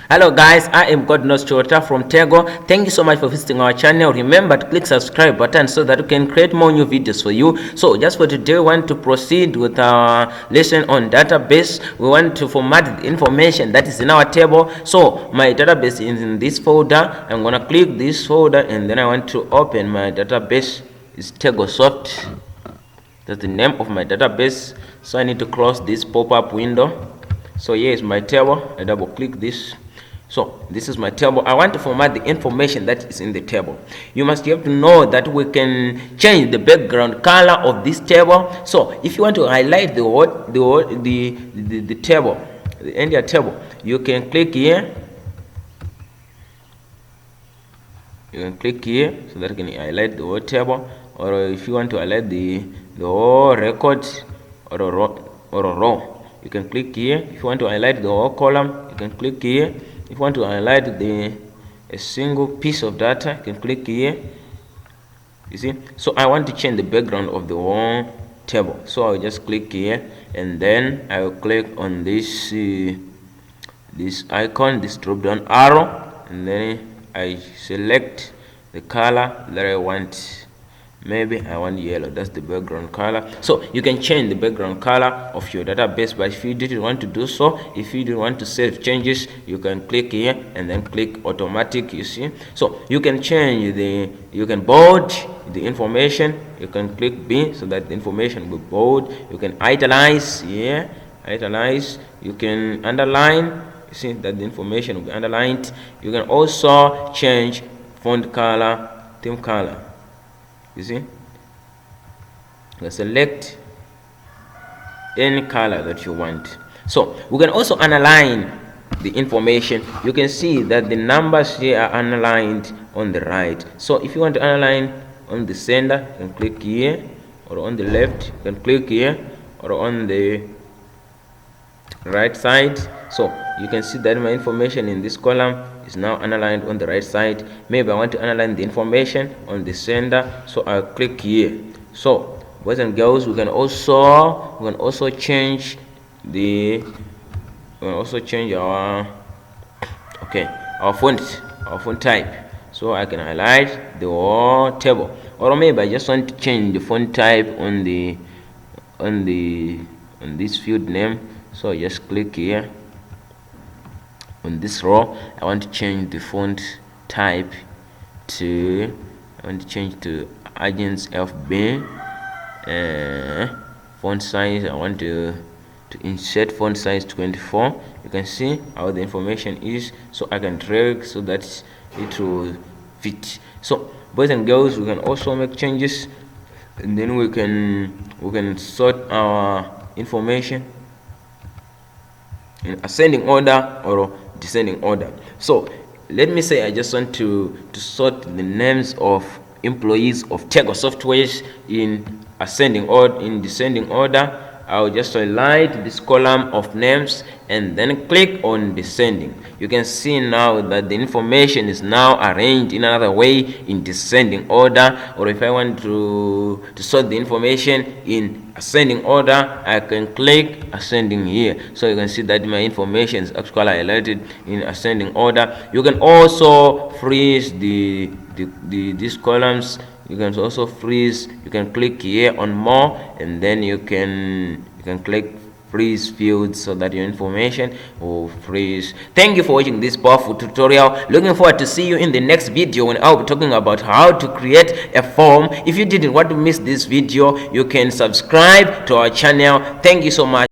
Hello guys, I am Godknows Chihota from Tego. Thank you so much for visiting our channel. Remember to click subscribe button so that we can create more new videos for you. So just for today, we want to proceed with our lesson on database. We want to format the information that is in our table. So my database is in this folder. I'm gonna click this folder and then I want to open my database. It's Tegosoft. That's the name of my database. So I need to close this pop-up window. So here is my table. I double click this. So this is my table. I want to format the information that is in the table. You must have to know that we can change the background color of this table. So if you want to highlight the table, the entire table, you can click here. You can click here so that you can highlight the whole table. Or if you want to highlight the whole record or a row, you can click here. If you want to highlight the whole column, you can click here. If you want to highlight a single piece of data, you can click here. You see, so I want to change the background of the whole table, so I'll just click here and then I will click on this this icon, this drop down arrow, and then I select the color that I want. Maybe I want yellow. That's the background color. So you can change the background color of your database, but if you didn't want to do so, if you didn't want to save changes, you can click here and then click automatic. You see, so you can change you can bold the information. You can click B so that the information will be bold. You can italize here, italize. You can underline. You see that the information will be underlined. You can also change font color, theme color. You see, you select any color that you want. So we can also underline the information. You can see that the numbers here are underlined on the right. So if you want to underline on the center, you can click here, or on the left, you can click here, or on the right side. So you can see that my information in this column is now underlined on the right side. Maybe I want to underline the information on the center, so I'll click here. So boys and girls, we can also change our font type. So I can highlight the whole table, or maybe I just want to change the font type on this field name. So I just click here. On this row, I want to change the font type to Agents FB. Font size, I want to insert font size 24. You can see how the information is, so I can drag so that it will fit. So boys and girls, we can also make changes, and then we can sort our information in ascending order or descending order. So let me say I just want to sort the names of employees of Tego Softwares in ascending or in descending order. I'll just highlight this column of names and then click on descending. You can see now that the information is now arranged in another way in descending order. Or if I want to sort the information in ascending order, I can click ascending here. So you can see that my information is actually highlighted in ascending order. You can also freeze these columns. You can also freeze. You can click here on more, and then you can click freeze fields so that your information will freeze. Thank you for watching this powerful tutorial. Looking forward to see you in the next video when I'll be talking about how to create a form. If you didn't want to miss this video, you can subscribe to our channel. Thank you so much.